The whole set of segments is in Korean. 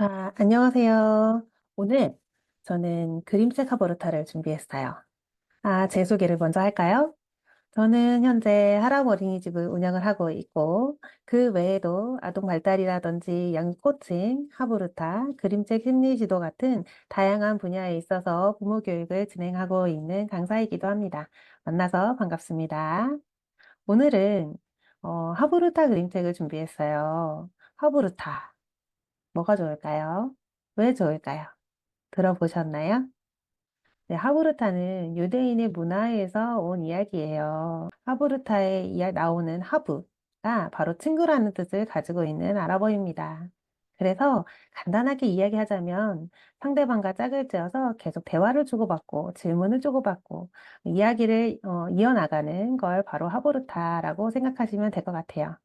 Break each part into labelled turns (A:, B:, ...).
A: 안녕하세요. 오늘 저는 그림책 하버루타를 준비했어요. 제 소개를 먼저 할까요? 저는 현재 하람 어린이집을 운영을 하고 있고, 그 외에도 아동 발달이라든지 양육 코칭, 하부루타, 그림책 심리 지도 같은 다양한 분야에 있어서 부모 교육을 진행하고 있는 강사이기도 합니다. 만나서 반갑습니다. 오늘은 하부루타 그림책을 준비했어요. 하부루타, 뭐가 좋을까요? 왜 좋을까요? 들어보셨나요? 네, 하부르타는 유대인의 문화에서 온 이야기예요. 하부르타에 나오는 하부가 바로 친구라는 뜻을 가지고 있는 아랍어입니다. 그래서 간단하게 이야기하자면 상대방과 짝을 지어서 계속 대화를 주고받고 질문을 주고받고 이야기를 이어나가는 걸 바로 하부르타라고 생각하시면 될 것 같아요.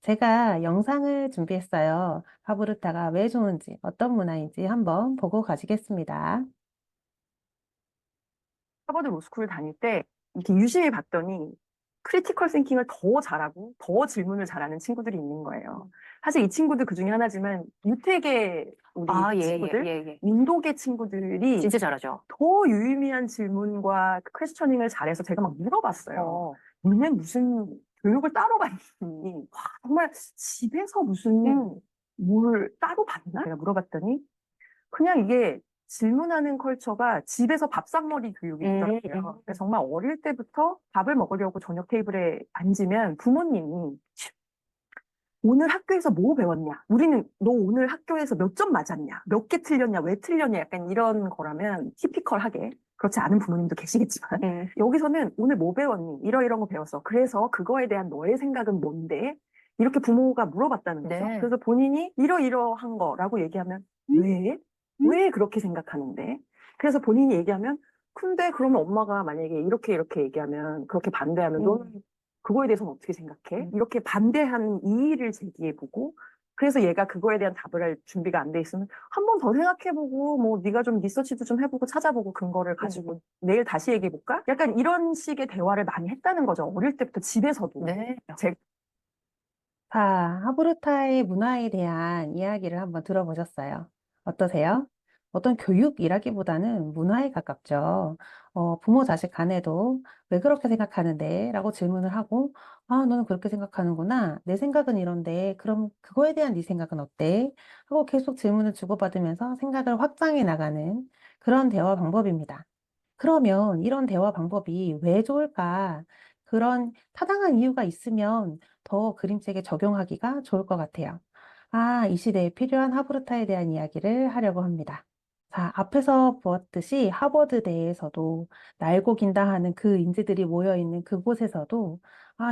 A: 제가 영상을 준비했어요. 하부르타가 왜 좋은지, 어떤 문화인지 한번 보고 가시겠습니다.
B: 하버드 로스쿨 다닐 때 이렇게 유심히 봤더니 크리티컬 싱킹을 더 잘하고 더 질문을 잘하는 친구들이 있는 거예요. 사실 이 친구들 그 중에 하나지만 유태계 우리
C: 예,
B: 친구들,
C: 예.
B: 인도계 친구들이
C: 진짜 잘하죠.
B: 더 유의미한 질문과 퀘스처닝을 잘해서 제가 막 물어봤어요. 너네 무슨 교육을 따로 받니? 와, 정말 집에서 무슨 뭘 따로 받나? 내가 물어봤더니 그냥 이게 질문하는 컬처가 집에서 밥상머리 교육이 있더라고요. 그래서 정말 어릴 때부터 밥을 먹으려고 저녁 테이블에 앉으면 부모님이 오늘 학교에서 뭐 배웠냐? 우리는 너 오늘 학교에서 몇 점 맞았냐? 몇 개 틀렸냐? 왜 틀렸냐? 약간 이런 거라면 티피컬하게 그렇지 않은 부모님도 계시겠지만 여기서는 오늘 뭐 배웠니? 이러이런 거 배웠어. 그래서 그거에 대한 너의 생각은 뭔데? 이렇게 부모가 물어봤다는 거죠.
C: 네.
B: 그래서 본인이 이러이러한 거라고 얘기하면 왜? 왜 그렇게 생각하는데? 그래서 본인이 얘기하면 근데 그러면 엄마가 만약에 이렇게 얘기하면 그렇게 반대하면 너는 그거에 대해서는 어떻게 생각해? 이렇게 반대하는 이의를 제기해보고 그래서 얘가 그거에 대한 답을 할 준비가 안 돼 있으면 한 번 더 생각해보고 뭐 네가 좀 리서치도 좀 해보고 찾아보고 근거를 가지고 내일 다시 얘기해볼까? 약간 이런 식의 대화를 많이 했다는 거죠. 어릴 때부터 집에서도.
C: 네.
A: 하부르타의 문화에 대한 이야기를 한번 들어보셨어요. 어떠세요? 어떤 교육이라기보다는 문화에 가깝죠. 부모 자식 간에도 왜 그렇게 생각하는데? 라고 질문을 하고, 너는 그렇게 생각하는구나. 내 생각은 이런데, 그럼 그거에 대한 네 생각은 어때? 하고 계속 질문을 주고받으면서 생각을 확장해 나가는 그런 대화 방법입니다. 그러면 이런 대화 방법이 왜 좋을까? 그런 타당한 이유가 있으면 더 그림책에 적용하기가 좋을 것 같아요. 이 시대에 필요한 하브루타에 대한 이야기를 하려고 합니다. 자, 앞에서 보았듯이 하버드대에서도 날고 긴다 하는 그 인재들이 모여있는 그곳에서도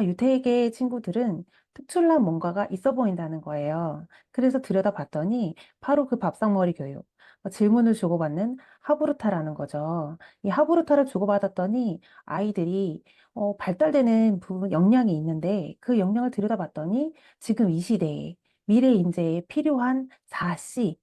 A: 유태계 친구들은 특출난 뭔가가 있어 보인다는 거예요. 그래서 들여다봤더니 바로 그 밥상머리 교육, 질문을 주고받는 하브루타라는 거죠. 이 하브루타를 주고받았더니 아이들이 발달되는 부분, 역량이 있는데 그 역량을 들여다봤더니 지금 이 시대에 미래 인재에 필요한 4C.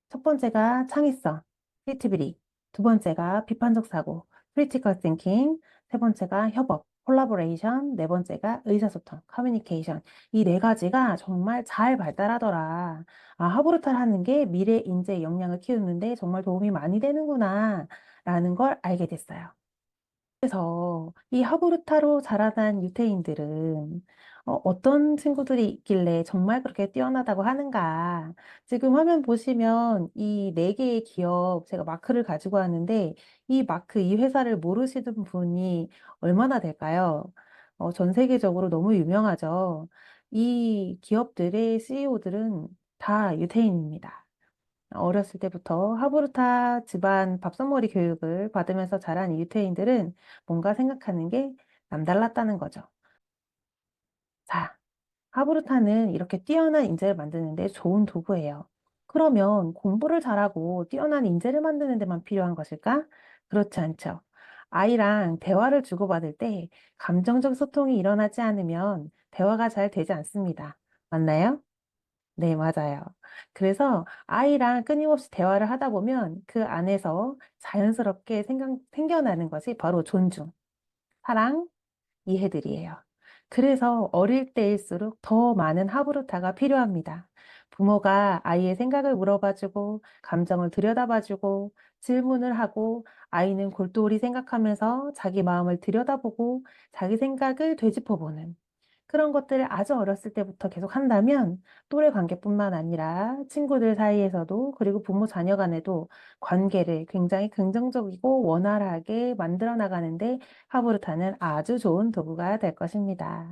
A: 첫 번째가 창의성, 크리에이티비티. 두 번째가 비판적 사고, 크리티컬 띵킹. 세 번째가 협업, 콜라보레이션. 네 번째가 의사소통, 커뮤니케이션. 이 네 가지가 정말 잘 발달하더라. 하브루타를 하는 게 미래 인재 역량을 키우는데 정말 도움이 많이 되는구나. 라는 걸 알게 됐어요. 그래서 이 하부르타로 자라난 유태인들은 어떤 친구들이 있길래 정말 그렇게 뛰어나다고 하는가. 지금 화면 보시면 이 네 개의 기업 제가 마크를 가지고 왔는데 이 마크, 이 회사를 모르시는 분이 얼마나 될까요? 전 세계적으로 너무 유명하죠. 이 기업들의 CEO들은 다 유태인입니다. 어렸을 때부터 하브루타 집안 밥상머리 교육을 받으면서 자란 이 유태인들은 뭔가 생각하는 게 남달랐다는 거죠. 자, 하브루타는 이렇게 뛰어난 인재를 만드는데 좋은 도구예요. 그러면 공부를 잘하고 뛰어난 인재를 만드는 데만 필요한 것일까? 그렇지 않죠. 아이랑 대화를 주고받을 때 감정적 소통이 일어나지 않으면 대화가 잘 되지 않습니다. 맞나요? 네, 맞아요. 그래서 아이랑 끊임없이 대화를 하다 보면 그 안에서 자연스럽게 생겨나는 것이 바로 존중, 사랑, 이해들이에요. 그래서 어릴 때일수록 더 많은 하브루타가 필요합니다. 부모가 아이의 생각을 물어봐주고, 감정을 들여다봐주고, 질문을 하고, 아이는 골똘히 생각하면서 자기 마음을 들여다보고, 자기 생각을 되짚어보는 그런 것들을 아주 어렸을 때부터 계속 한다면 또래 관계뿐만 아니라 친구들 사이에서도 그리고 부모 자녀 간에도 관계를 굉장히 긍정적이고 원활하게 만들어 나가는데 하브루타는 아주 좋은 도구가 될 것입니다.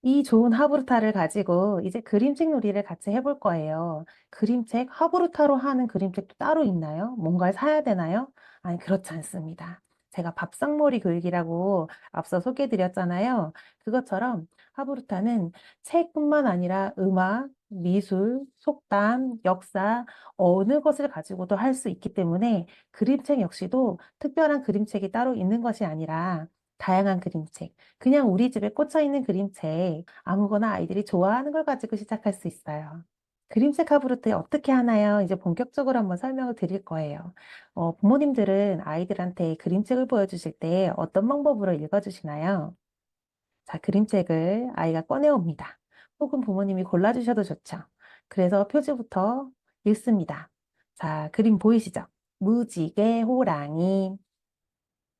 A: 이 좋은 하브루타를 가지고 이제 그림책 놀이를 같이 해볼 거예요. 그림책, 하브루타로 하는 그림책도 따로 있나요? 뭔가를 사야 되나요? 아니, 그렇지 않습니다. 제가 밥상머리 교육이라고 앞서 소개해드렸잖아요. 그것처럼 하브루타는 책뿐만 아니라 음악, 미술, 속담, 역사, 어느 것을 가지고도 할 수 있기 때문에 그림책 역시도 특별한 그림책이 따로 있는 것이 아니라 다양한 그림책, 그냥 우리 집에 꽂혀 있는 그림책, 아무거나 아이들이 좋아하는 걸 가지고 시작할 수 있어요. 그림책 하브루트 어떻게 하나요? 이제 본격적으로 한번 설명을 드릴 거예요. 부모님들은 아이들한테 그림책을 보여주실 때 어떤 방법으로 읽어주시나요? 자, 그림책을 아이가 꺼내옵니다. 혹은 부모님이 골라주셔도 좋죠. 그래서 표지부터 읽습니다. 자, 그림 보이시죠? 무지개, 호랑이,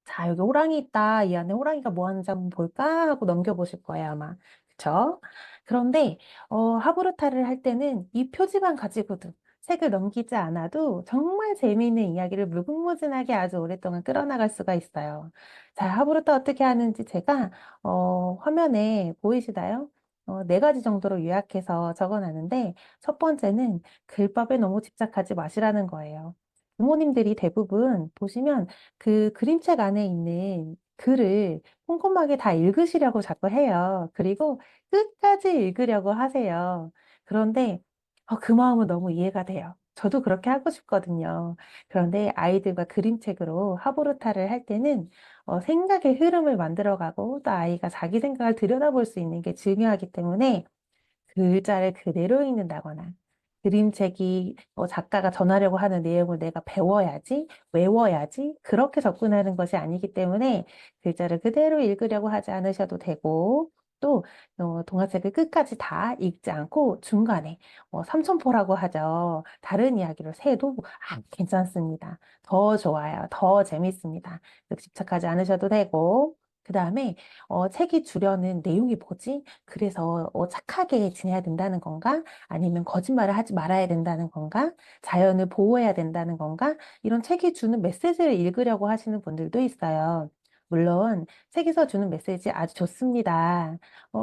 A: 자, 여기 호랑이 있다. 이 안에 호랑이가 뭐 하는지 한번 볼까? 하고 넘겨보실 거예요, 아마. 그쵸? 그런데, 하브루타를 할 때는 이 표지만 가지고도 책을 넘기지 않아도 정말 재미있는 이야기를 무궁무진하게 아주 오랫동안 끌어나갈 수가 있어요. 자, 하브루타 어떻게 하는지 제가, 화면에 보이시나요? 네 가지 정도로 요약해서 적어놨는데, 첫 번째는 글밥에 너무 집착하지 마시라는 거예요. 부모님들이 대부분 보시면 그 그림책 안에 있는 글을 꼼꼼하게 다 읽으시려고 자꾸 해요. 그리고 끝까지 읽으려고 하세요. 그런데 그 마음은 너무 이해가 돼요. 저도 그렇게 하고 싶거든요. 그런데 아이들과 그림책으로 하보르타를 할 때는 생각의 흐름을 만들어가고 또 아이가 자기 생각을 들여다볼 수 있는 게 중요하기 때문에 글자를 그대로 읽는다거나 그림책이 작가가 전하려고 하는 내용을 내가 배워야지, 외워야지 그렇게 접근하는 것이 아니기 때문에 글자를 그대로 읽으려고 하지 않으셔도 되고 또 동화책을 끝까지 다 읽지 않고 중간에 삼천포라고 하죠. 다른 이야기로 새도 괜찮습니다. 더 좋아요. 더 재밌습니다. 집착하지 않으셔도 되고 그 다음에 책이 주려는 내용이 뭐지? 그래서 착하게 지내야 된다는 건가? 아니면 거짓말을 하지 말아야 된다는 건가? 자연을 보호해야 된다는 건가? 이런 책이 주는 메시지를 읽으려고 하시는 분들도 있어요. 물론 책에서 주는 메시지 아주 좋습니다.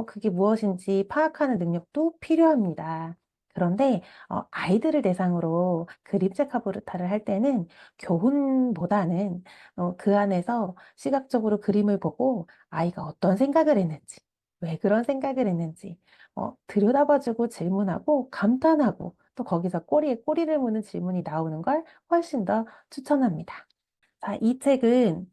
A: 그게 무엇인지 파악하는 능력도 필요합니다. 그런데 아이들을 대상으로 그림책 카부르타를 할 때는 교훈보다는 그 안에서 시각적으로 그림을 보고 아이가 어떤 생각을 했는지, 왜 그런 생각을 했는지, 들여다봐주고 질문하고 감탄하고 또 거기서 꼬리에 꼬리를 무는 질문이 나오는 걸 훨씬 더 추천합니다. 자, 이 책은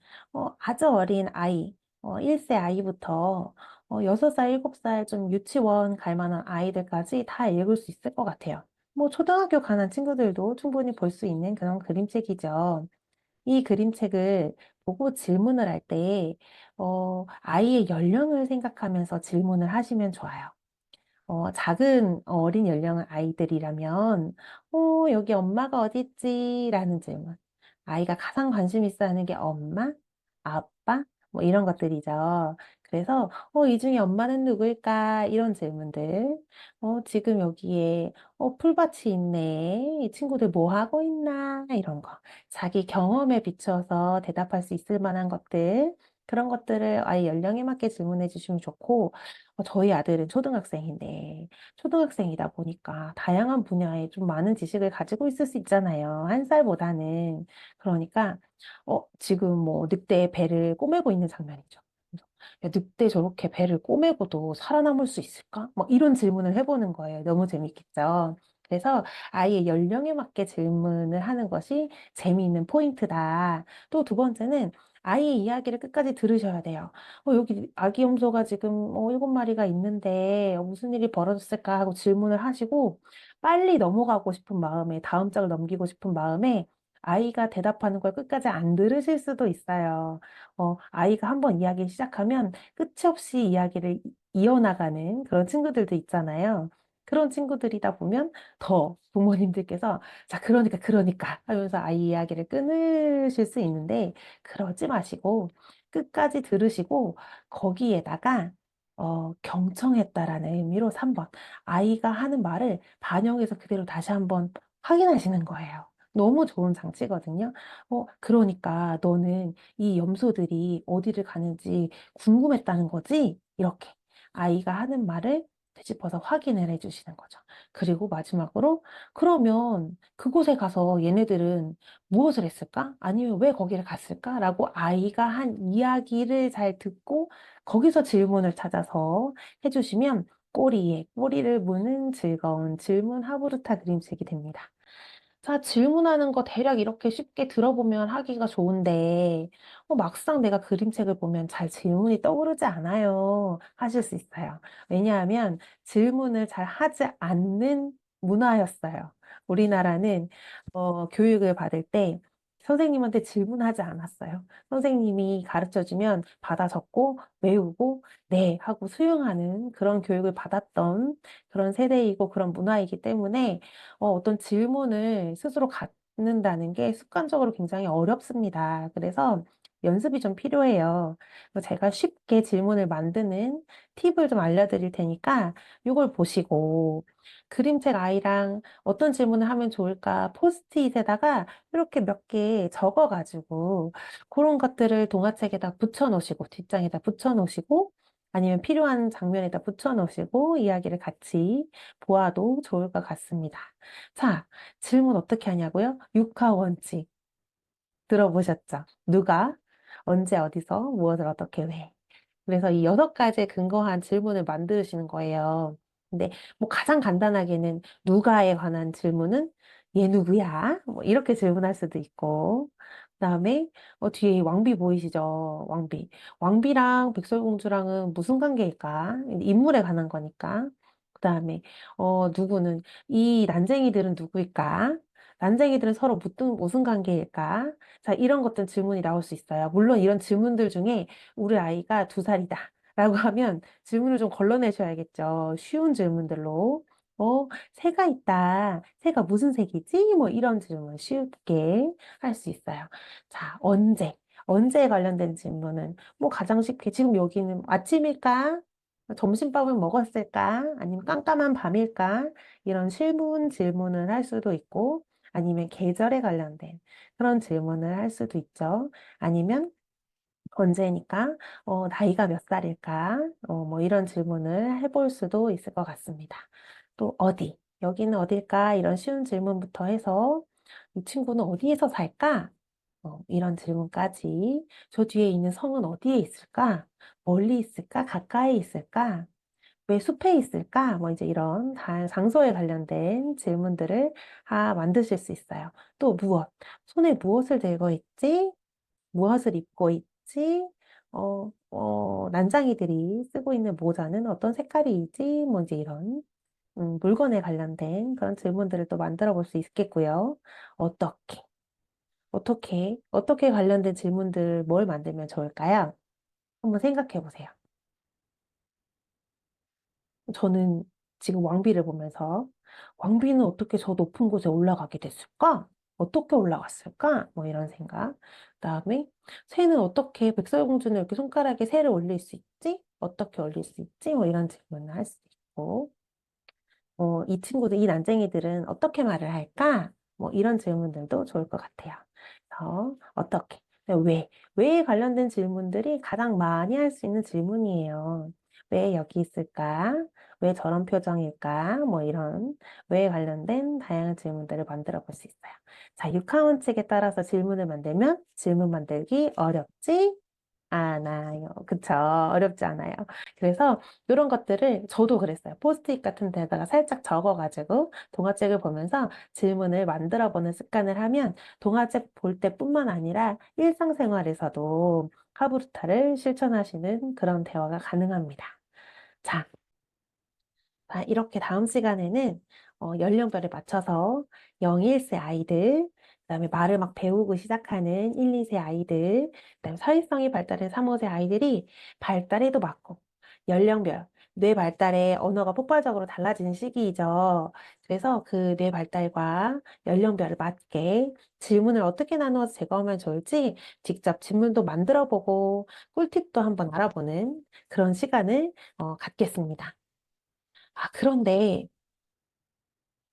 A: 아주 어린 아이, 1세 아이부터 6살, 7살 좀 유치원 갈 만한 아이들까지 다 읽을 수 있을 것 같아요. 뭐 초등학교 가는 친구들도 충분히 볼 수 있는 그런 그림책이죠. 이 그림책을 보고 질문을 할 때, 아이의 연령을 생각하면서 질문을 하시면 좋아요. 작은 어린 연령의 아이들이라면, 여기 엄마가 어디 있지? 라는 질문. 아이가 가장 관심 있어 하는 게 엄마, 아빠, 뭐 이런 것들이죠. 그래서, 이 중에 엄마는 누구일까? 이런 질문들. 지금 여기에, 풀밭이 있네. 이 친구들 뭐 하고 있나? 이런 거. 자기 경험에 비춰서 대답할 수 있을 만한 것들. 그런 것들을 아이 연령에 맞게 질문해 주시면 좋고, 저희 아들은 초등학생인데, 초등학생이다 보니까 다양한 분야에 좀 많은 지식을 가지고 있을 수 있잖아요. 한 살보다는. 그러니까, 지금 뭐 늑대의 배를 꼬매고 있는 장면이죠. 그래서 야, 늑대 저렇게 배를 꼬매고도 살아남을 수 있을까? 뭐 이런 질문을 해보는 거예요. 너무 재밌겠죠. 그래서 아이의 연령에 맞게 질문을 하는 것이 재미있는 포인트다. 또 두 번째는 아이의 이야기를 끝까지 들으셔야 돼요. 여기 아기 염소가 지금 7마리가 있는데 무슨 일이 벌어졌을까 하고 질문을 하시고 빨리 넘어가고 싶은 마음에 다음 장을 넘기고 싶은 마음에 아이가 대답하는 걸 끝까지 안 들으실 수도 있어요. 아이가 한번 이야기 시작하면 끝이 없이 이야기를 이어나가는 그런 친구들도 있잖아요. 그런 친구들이다 보면 더 부모님들께서 자, 그러니까 하면서 아이 이야기를 끊으실 수 있는데 그러지 마시고 끝까지 들으시고 거기에다가 경청했다라는 의미로 3번 아이가 하는 말을 반영해서 그대로 다시 한번 확인하시는 거예요. 너무 좋은 장치거든요. 그러니까 너는 이 염소들이 어디를 가는지 궁금했다는 거지? 이렇게 아이가 하는 말을 되짚어서 확인을 해주시는 거죠. 그리고 마지막으로 그러면 그곳에 가서 얘네들은 무엇을 했을까? 아니면 왜 거기를 갔을까? 라고 아이가 한 이야기를 잘 듣고 거기서 질문을 찾아서 해주시면 꼬리에 꼬리를 무는 즐거운 질문 하부르타 그림책이 됩니다. 자, 질문하는 거 대략 이렇게 쉽게 들어보면 하기가 좋은데, 막상 내가 그림책을 보면 잘 질문이 떠오르지 않아요. 하실 수 있어요. 왜냐하면 질문을 잘 하지 않는 문화였어요. 우리나라는, 교육을 받을 때 선생님한테 질문하지 않았어요. 선생님이 가르쳐 주면 받아 적고 외우고 네 하고 수용하는 그런 교육을 받았던 그런 세대이고 그런 문화이기 때문에 어떤 질문을 스스로 갖는다는 게 습관적으로 굉장히 어렵습니다. 그래서 연습이 좀 필요해요. 제가 쉽게 질문을 만드는 팁을 좀 알려드릴 테니까 이걸 보시고 그림책 아이랑 어떤 질문을 하면 좋을까 포스트잇에다가 이렇게 몇 개 적어가지고 그런 것들을 동화책에다 붙여놓으시고 뒷장에다 붙여놓으시고 아니면 필요한 장면에다 붙여놓으시고 이야기를 같이 보아도 좋을 것 같습니다. 자, 질문 어떻게 하냐고요? 육하 원칙 들어보셨죠? 누가, 언제, 어디서, 무엇을 어떻게 왜. 그래서 이 6가지에 근거한 질문을 만드시는 거예요. 근데 뭐 가장 간단하게는 누가에 관한 질문은 얘 누구야? 뭐 이렇게 질문할 수도 있고 그다음에 뒤에 왕비 보이시죠? 왕비. 왕비랑 백설공주랑은 무슨 관계일까? 인물에 관한 거니까. 그다음에 누구는 이 난쟁이들은 누구일까? 난쟁이들은 서로 무슨 관계일까? 자, 이런 것들 질문이 나올 수 있어요. 물론 이런 질문들 중에 우리 아이가 2살이다. 라고 하면 질문을 좀 걸러내셔야겠죠. 쉬운 질문들로. 새가 있다. 새가 무슨 색이지? 뭐 이런 질문 쉽게 할 수 있어요. 자, 언제? 언제에 관련된 질문은 뭐 가장 쉽게 지금 여기는 아침일까? 점심밥을 먹었을까? 아니면 깜깜한 밤일까? 이런 실문 질문을 할 수도 있고 아니면 계절에 관련된 그런 질문을 할 수도 있죠. 아니면 언제니까, 나이가 몇 살일까? 뭐 이런 질문을 해볼 수도 있을 것 같습니다. 또 어디? 여기는 어딜까? 이런 쉬운 질문부터 해서 이 친구는 어디에서 살까? 이런 질문까지 저 뒤에 있는 성은 어디에 있을까? 멀리 있을까? 가까이 있을까? 왜 숲에 있을까? 뭐 이제 이런 장소에 관련된 질문들을 만드실 수 있어요. 또 무엇? 손에 무엇을 들고 있지? 무엇을 입고 있지? 난장이들이 쓰고 있는 모자는 어떤 색깔이지? 뭐 이제 이런 물건에 관련된 그런 질문들을 또 만들어 볼 수 있겠고요. 어떻게, 어떻게 관련된 질문들 뭘 만들면 좋을까요? 한번 생각해 보세요. 저는 지금 왕비를 보면서 왕비는 어떻게 저 높은 곳에 올라가게 됐을까? 어떻게 올라갔을까? 뭐 이런 생각. 그다음에 새는 어떻게 백설공주는 이렇게 손가락에 새를 올릴 수 있지? 어떻게 올릴 수 있지? 뭐 이런 질문을 할 수도 있고. 이 친구들, 이 난쟁이들은 어떻게 말을 할까? 뭐 이런 질문들도 좋을 것 같아요. 어떻게? 왜에 관련된 질문들이 가장 많이 할 수 있는 질문이에요. 왜 여기 있을까? 왜 저런 표정일까? 뭐 이런 왜에 관련된 다양한 질문들을 만들어 볼 수 있어요. 자, 육하원칙에 따라서 질문을 만들면 질문 만들기 어렵지 않아요. 그쵸? 어렵지 않아요. 그래서 이런 것들을 저도 그랬어요. 포스트잇 같은 데다가 살짝 적어가지고 동화책을 보면서 질문을 만들어 보는 습관을 하면 동화책 볼 때뿐만 아니라 일상생활에서도 하브루타를 실천하시는 그런 대화가 가능합니다. 자, 이렇게 다음 시간에는 연령별에 맞춰서 0, 1세 아이들, 그다음에 말을 막 배우고 시작하는 1, 2세 아이들, 그다음에 사회성이 발달한 3, 5세 아이들이 발달에도 맞고 연령별 뇌 발달에 언어가 폭발적으로 달라지는 시기이죠. 그래서 그 뇌 발달과 연령별에 맞게 질문을 어떻게 나누어서 제거하면 좋을지 직접 질문도 만들어 보고 꿀팁도 한번 알아보는 그런 시간을 갖겠습니다. 그런데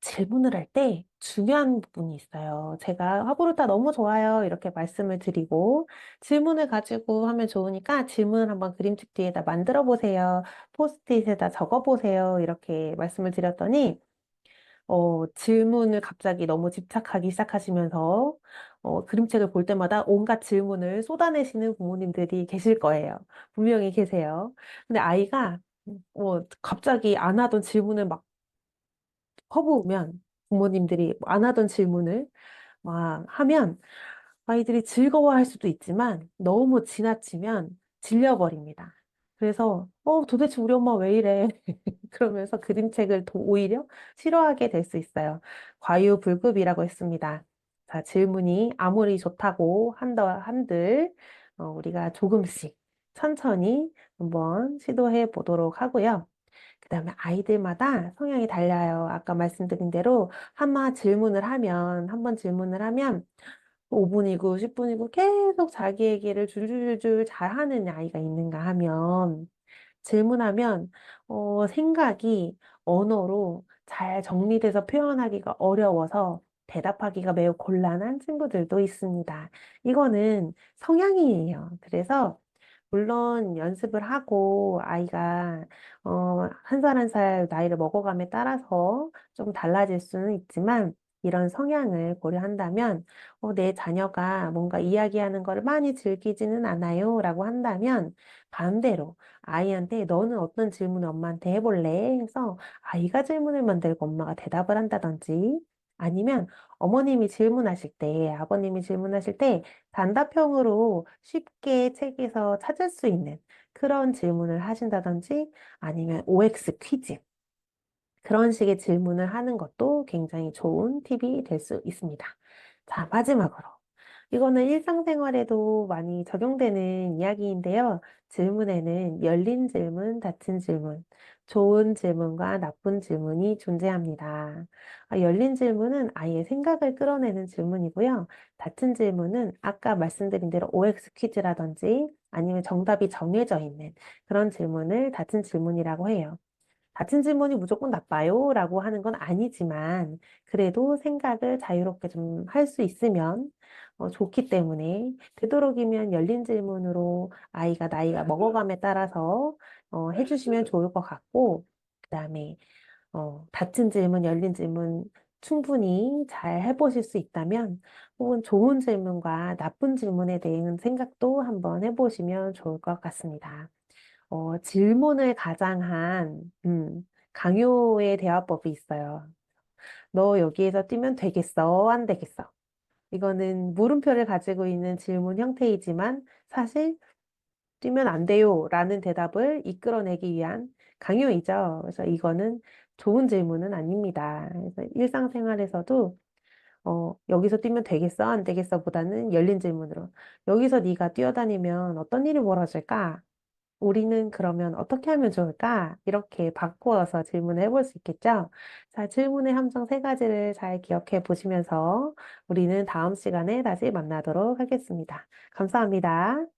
A: 질문을 할 때 중요한 부분이 있어요. 제가 화보르타 너무 좋아요. 이렇게 말씀을 드리고 질문을 가지고 하면 좋으니까 질문을 한번 그림책 뒤에다 만들어 보세요. 포스트잇에다 적어 보세요. 이렇게 말씀을 드렸더니 질문을 갑자기 너무 집착하기 시작하시면서 그림책을 볼 때마다 온갖 질문을 쏟아내시는 부모님들이 계실 거예요. 분명히 계세요. 근데 아이가 갑자기 안 하던 질문을 막 퍼부으면 부모님들이 안 하던 질문을 막 하면 아이들이 즐거워할 수도 있지만 너무 지나치면 질려버립니다. 그래서 도대체 우리 엄마 왜 이래? 그러면서 그림책을 오히려 싫어하게 될 수 있어요. 과유불급이라고 했습니다. 자, 질문이 아무리 좋다고 한들 우리가 조금씩 천천히 한번 시도해 보도록 하고요. 그다음에 아이들마다 성향이 달라요. 아까 말씀드린 대로 한 번 질문을 하면 5분이고 10분이고 계속 자기 얘기를 줄줄줄 잘하는 아이가 있는가 하면 질문하면 생각이 언어로 잘 정리돼서 표현하기가 어려워서 대답하기가 매우 곤란한 친구들도 있습니다. 이거는 성향이에요. 그래서 물론 연습을 하고 아이가 한 살 한 살 나이를 먹어감에 따라서 좀 달라질 수는 있지만 이런 성향을 고려한다면 내 자녀가 뭔가 이야기하는 걸 많이 즐기지는 않아요 라고 한다면 반대로 아이한테 너는 어떤 질문을 엄마한테 해볼래? 해서 아이가 질문을 만들고 엄마가 대답을 한다든지 아니면 어머님이 질문하실 때, 아버님이 질문하실 때 단답형으로 쉽게 책에서 찾을 수 있는 그런 질문을 하신다든지 아니면 OX 퀴즈 그런 식의 질문을 하는 것도 굉장히 좋은 팁이 될 수 있습니다. 자, 마지막으로. 이거는 일상생활에도 많이 적용되는 이야기인데요. 질문에는 열린 질문, 닫힌 질문, 좋은 질문과 나쁜 질문이 존재합니다. 열린 질문은 아이의 생각을 끌어내는 질문이고요. 닫힌 질문은 아까 말씀드린 대로 OX 퀴즈라든지 아니면 정답이 정해져 있는 그런 질문을 닫힌 질문이라고 해요. 닫힌 질문이 무조건 나빠요? 라고 하는 건 아니지만, 그래도 생각을 자유롭게 좀 할 수 있으면 좋기 때문에, 되도록이면 열린 질문으로 아이가 나이가 먹어감에 따라서 해주시면 좋을 것 같고, 그 다음에 닫힌 질문, 열린 질문 충분히 잘 해보실 수 있다면, 혹은 좋은 질문과 나쁜 질문에 대한 생각도 한번 해보시면 좋을 것 같습니다. 질문을 가장한, 강요의 대화법이 있어요. 너 여기에서 뛰면 되겠어? 안 되겠어? 이거는 물음표를 가지고 있는 질문 형태이지만 사실 뛰면 안 돼요 라는 대답을 이끌어내기 위한 강요이죠. 그래서 이거는 좋은 질문은 아닙니다. 그래서 일상생활에서도 여기서 뛰면 되겠어? 안 되겠어? 보다는 열린 질문으로 여기서 네가 뛰어다니면 어떤 일이 벌어질까? 우리는 그러면 어떻게 하면 좋을까? 이렇게 바꾸어서 질문을 해볼 수 있겠죠? 자, 질문의 함정 세 가지를 잘 기억해 보시면서 우리는 다음 시간에 다시 만나도록 하겠습니다. 감사합니다.